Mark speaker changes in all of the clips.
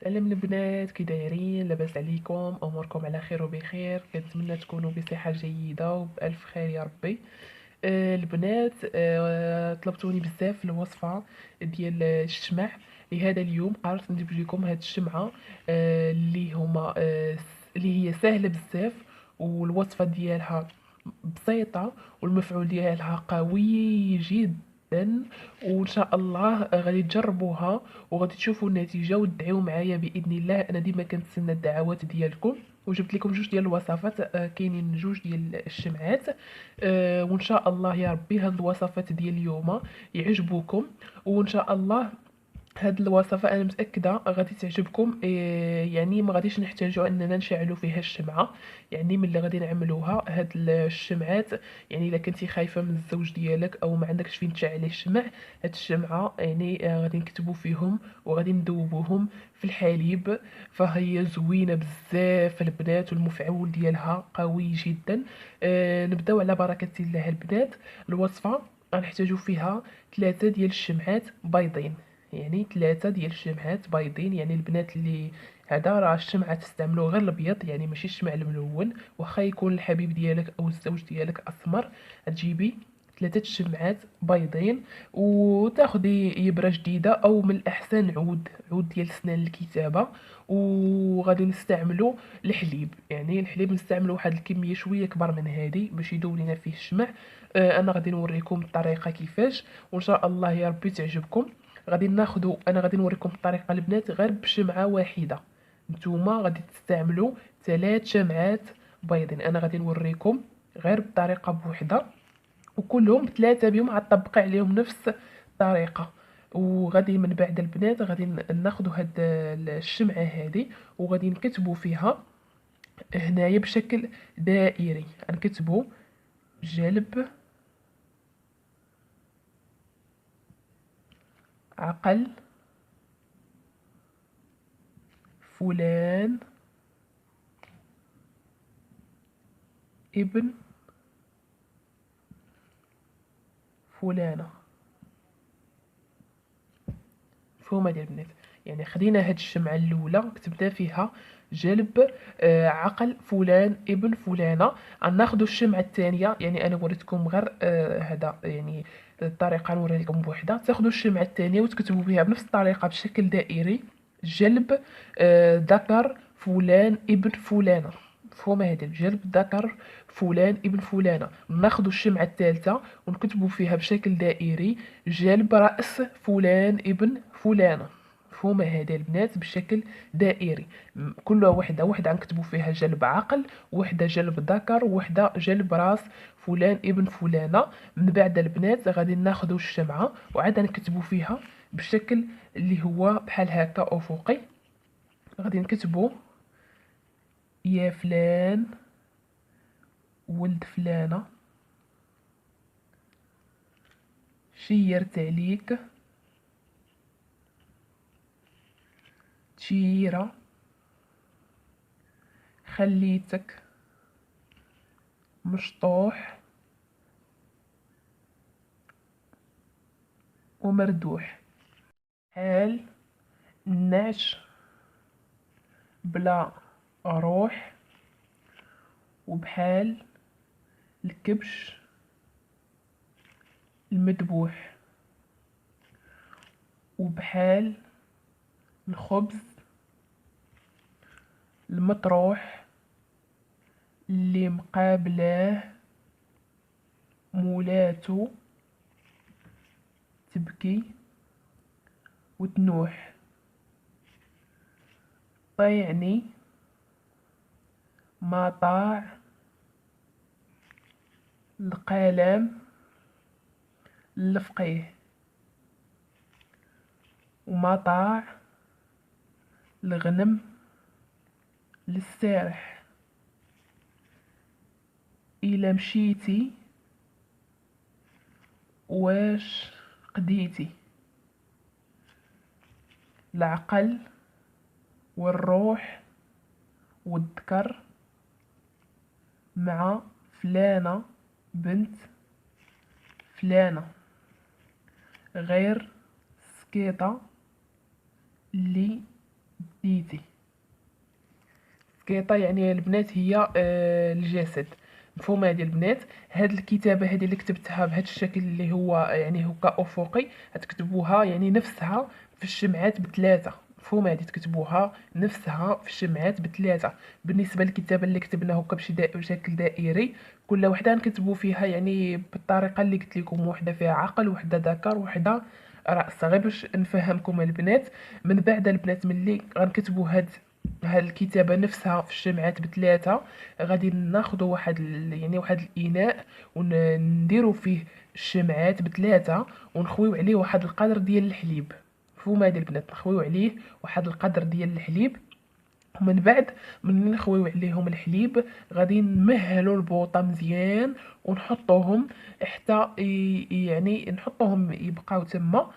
Speaker 1: سلام البنات، كي دايرين؟ لاباس عليكم؟ اموركم على خير وبخير؟ كنتمنى تكونوا بصحه جيده وبالف خير يا ربي. البنات، طلبتوني بزاف الوصفه ديال الشمع لهذا اليوم. قررت نجيب لكم هاد الشمعه اللي هما اللي هي سهله بزاف، والوصفه ديالها بسيطه، والمفعول ديالها قوي جدا. وان شاء الله غادي تجربوها وغادي تشوفوا النتيجه وتدعيو معايا باذن الله. انا ديما كنتسنى الدعوات ديالكم، وجبت لكم جوج ديال الوصفات. كاينين جوج ديال الشمعات. وان شاء الله يا ربي هاد الوصفات ديال اليوم يعجبوكم. وان شاء الله هاد الوصفة أنا متأكدة غادي تعجبكم. يعني ما غاديش نحتاجوا أننا نشعلوا فيها الشمعة. يعني ملي غادي نعملوها هاد الشمعات، يعني إلا كنتي خايفة من الزوج ديالك أو ما عندكش فين تشعلي الشمع، هاد الشمعة يعني غادي نكتبوا فيهم وغادي ندوبوهم في الحليب. فهي زوينة بزاف البنات، والمفعول ديالها قوي جدا. نبداو على بركة الله البنات. الوصفة غنحتاجو فيها 3 ديال الشمعات بيضين. يعني 3 ديال الشمعات بيضين. يعني البنات اللي هذا راه الشمعة تستعملوا غير الابيض، يعني ماشي الشمع الملون. واخا يكون الحبيب ديالك او الزوج ديالك اسمر، تجيبي 3 شمعات بيضين. وتاخدي ابره جديده، او من الاحسن عود ديال سنان الكتابه. وغادي نستعملوا الحليب. يعني الحليب نستعملوا واحد الكميه شويه كبر من هذه باش يدوب لنا فيه الشمع. انا غادي نوريكم الطريقه كيفاش، وان شاء الله يا ربي تعجبكم. انا غادي نوريكم الطريقه البنات غير بشمعه واحده. نتوما غادي تستعملوا 3 شمعات بيضين. انا غادي نوريكم غير بطريقه بوحده، وكلهم ب3 بيهم غطبقي عليهم نفس الطريقه. وغادي من بعد البنات غادي ناخذوا هاد الشمعه هذه، وغادي نكتبوا فيها هنايا بشكل دائري. نكتبوا جلب، عقل، فلان، ابن فلانة. مفهومة ديال البنات؟ يعني خدينا هاد الشمعة الأولى كتبنا فيها جلب، عقل، فلان، ابن فلانة. غناخدو الشمعة الثانية. يعني أنا وريتكم غير هذا، يعني الطريقة نوريها لكم بوحدة. تاخدو الشمعة الثانية وتكتبوا بها بنفس الطريقة بشكل دائري: جلب، ذكر، فلان، ابن فلانة. مفهومة هذا؟ جلب، ذكر، فلان، ابن فلانة. ناخدو الشمعة الثالثة ونكتبوا فيها بشكل دائري: جلب، رأس، فلان، ابن فلانة. مفهومة هذه البنات؟ بشكل دائري. كل وحدة غنكتبوا فيها جلب عقل، وحدة جلب ذكر، وحدة جلب راس فلان ابن فلانة. من بعد البنات غادي ناخدو الشمعة وعاد نكتبوا فيها بشكل اللي هو بحال هكا أفقي. غادي نكتبوا: يا فلان ولد فلانة، شيرت عليك تشيرة، خليتك مشطوح ومردوح. حال النعش بلا روح، وبحال الكبش المذبوح، وبحال الخبز المطروح اللي مقابلاه مولاتو تبكي وتنوح. طيعني ما طاع القلم الفقيه، وما طاع الغنم للسارح. إلا مشيتي واش قديتي؟ العقل والروح والذكر مع فلانة بنت فلانة، غير سكيطة اللي سكيتي. سكيطة يعني البنات هي الجسد. مفهوم هذه البنات؟ هاد الكتابة هذه اللي كتبتها بهذا الشكل اللي هو يعني هكا أفقي، غتكتبوها يعني نفسها في الشمعات بثلاثة. مفهوم؟ هذه تكتبوها نفسها في الشمعات بثلاثة. بالنسبة للكتابة اللي كتبنا هكا بشكل دائري، كل وحدة نكتبوا فيها يعني بالطريقة اللي قلت لكم، وحدة فيها عقل، وحدة ذكر، وحدة رأس، غير باش نفهمكم البنات. من بعد البنات ملي غنكتبوا هاد الكتابة نفسها في الشمعات بثلاثة، غادي ناخدو يعني واحد الإناء ونديرو فيه الشمعات بثلاثة، ونخويو عليه واحد القدر ديال الحليب. مفهوم هادي البنات؟ نخويو عليه واحد القدر ديال الحليب. ومن بعد من نخويو عليهم الحليب، غادي نمهلو البوطه مزيان ونحطوهم حتى يعني نحطوهم يبقاو تما،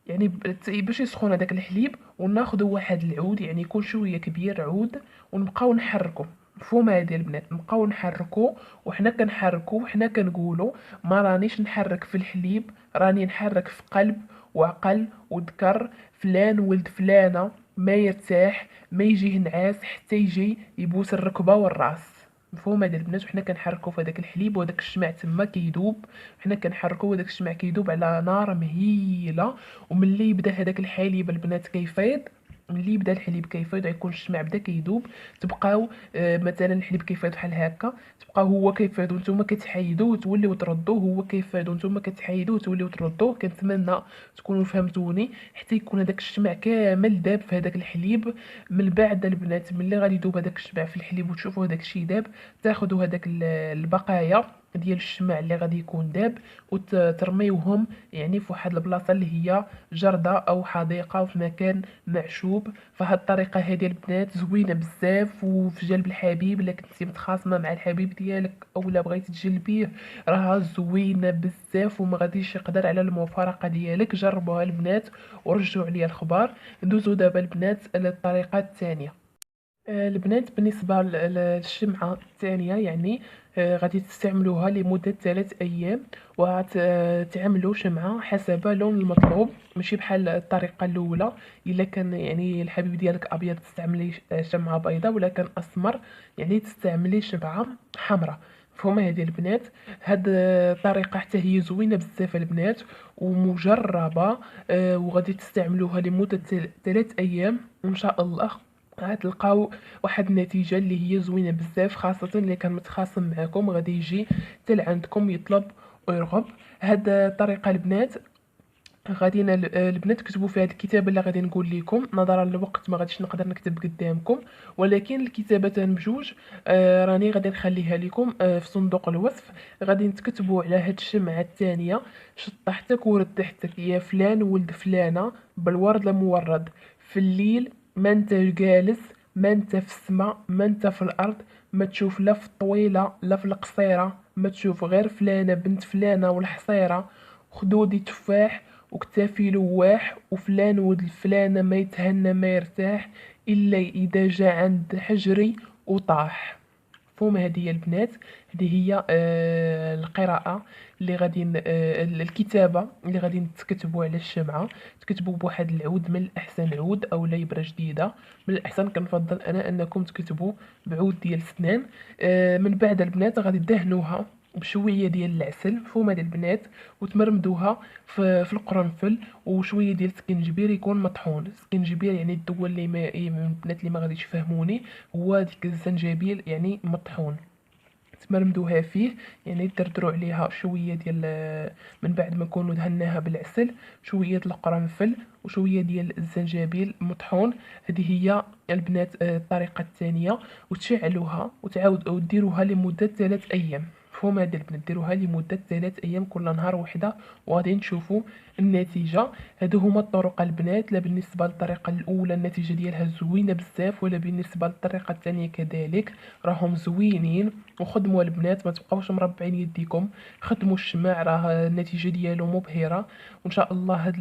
Speaker 1: يعني باش يسخن هذاك الحليب. وناخذ واحد العود يعني يكون شويه كبير، عود، ونبقاو نحركو. مفهوم هادي البنات؟ نبقاو نحركو، وحنا كنحركو وحنا كنقولوا ما رانيش نحرك في الحليب، راني نحرك في قلب وعقل وذكر فلان ولد فلانه، ما يرتاح، ما يجيه نعاس حتى يجي يبوس الركبه والراس. مفهوم هذا البنات؟ وحنا كنحركو في هذاك الحليب وهذاك الشمع تما كيدوب، حنا كنحركو وهذاك الشمع كيدوب على نار مهيله. وملي يبدا هذاك الحليب البنات كيفيض، ملي يبدا الحليب كيفيض يكون الشمع بدا كيدوب، تبقاو مثلا الحليب كيفيض بحال هكا، تبقاو هو كيفيض وانتم كتحيدوه وتوليو تردوه، هو كيفيض وانتم كتحيدوه وتوليو تردوه. كنتمنى تكونوا فهمتوني، حتى يكون هذاك الشمع كامل داب في هذاك الحليب. من بعد البنات ملي غادي يذوب هذاك الشمع في الحليب وتشوفوا هذاك الشيء داب، تاخذوا هذاك البقايا ديال الشمع اللي غادي يكون داب وترميوهم يعني في واحد البلاصه اللي هي جردة او حديقه في مكان معشوب. فهاد الطريقه هذه البنات زوينه بزاف وفي جلب الحبيب. الا كنتي متخاصمه مع الحبيب ديالك اولا بغيتي تجلبيه، راها زوينه بزاف وما غاديش يقدر على المفارقه ديالك. جربوها البنات ورجعوا عليا الخبار. ندوزو دابا البنات للطريقه الثانيه. البنات بالنسبة للشمعة الثانية يعني غادي تستعملوها لمدة 3 أيام، وتعملوا شمعة حسب اللون المطلوب، ماشي بحال الطريقة الأولى. إلا كان يعني الحبيب ديالك أبيض تستعملي شمعة بيضاء، ولا كان أسمر يعني تستعملي شمعة حمراء. فهما هذه البنات. هاد الطريقة حتى هي زوينة بزاف البنات ومجربة. وغادي تستعملوها لمدة 3 أيام وإن شاء الله غتلقاو واحد النتيجه اللي هي زوينه بزاف، خاصه اللي كان متخاصم معكم غادي يجي حتى لعندكم يطلب ويرغب. هاد الطريقه البنات غادي البنات تكتبوا في هذه الكتابه اللي غادي نقول لكم. نظرا للوقت ما غاديش نقدر نكتب قدامكم، ولكن الكتابتان بجوج راني غادي نخليها لكم في صندوق الوصف. غادي تكتبوا على هاد الشمعه الثانيه: شطحتك وردحتك يا فلان ولد فلانه بالورد المورد، في الليل ما انت جالس، ما انت في السما، ما انت في الارض، ما تشوف لا في الطويله لا في القصيره، ما تشوف غير فلانه بنت فلانه والحصيره، خدودي تفاح وكتافي لواح، وفلان ولد الفلانة ما يتهنى ما يرتاح إلا إذا جا عند حجري وطاح. مفهوم هذه هي البنات؟ هذه هي القراءة اللي غادي الكتابة اللي غادي تكتبوا على الشمعة. تكتبوا بواحد العود، من الأحسن عود أو لا إبرة جديدة. من الأحسن كنفضل أنا أنكم تكتبوا بعود ديال سنان. من بعد البنات غادي دهنوها بشويه ديال العسل، مفهوم هاد البنات، وتمرمدوها في القرنفل وشويه ديال السكنجبير يكون مطحون. السكنجبير يعني الدول اللي ما البنات اللي ما غاديش يفهموني، هو ديك الزنجبيل يعني مطحون. تمرمدوها فيه يعني تدردروا عليها شويه ديال من بعد ما نكونوا دهناها بالعسل، شويه القرنفل وشويه ديال الزنجبيل مطحون. هذه هي البنات الطريقه الثانيه. وتشعلوها وتعاودوا وديروها لمده 3 أيام. مفهوم هاد البنات؟ ديروها لمده 3 أيام كل نهار وحده وغادي نشوفوا النتيجه. هادو هما الطرق البنات. لا بالنسبه للطريقه الاولى النتيجه ديالها زوينه بزاف، ولا بالنسبه للطريقه الثانيه كذلك راهم زوينين. وخدموا البنات، ما تبقاوش مربعين يديكم، خدموا الشمع راه النتيجه ديالو مبهره. وان شاء الله هاد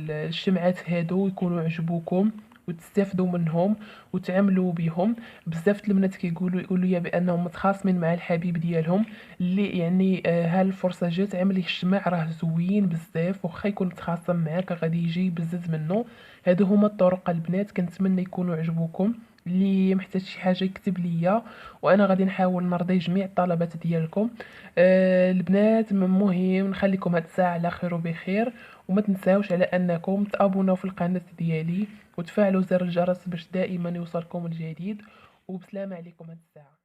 Speaker 1: الشمعات هادو يكونوا عجبوكم وتستافدوا منهم وتعاملوا بهم. بزاف البنات يقولوا لي بانهم متخاصمين مع الحبيب ديالهم، اللي يعني ها الفرصه جات عمل الجماع راه زوين بزاف، واخا يكون متخاصم معاك غادي يجي يبزز منه. هادو هما الطرق البنات، كنتمنى يكونوا عجبوكم. اللي محتاج شي حاجه يكتب ليا وانا غادي نحاول نرضي جميع الطلبات ديالكم. البنات مهم نخليكم هاد الساعه على خير وبخير، وما تنساوش على انكم تابوناو في القناه ديالي وتفعلوا زر الجرس باش دائما يوصلكم الجديد. وبسلامه عليكم هاد الساعه.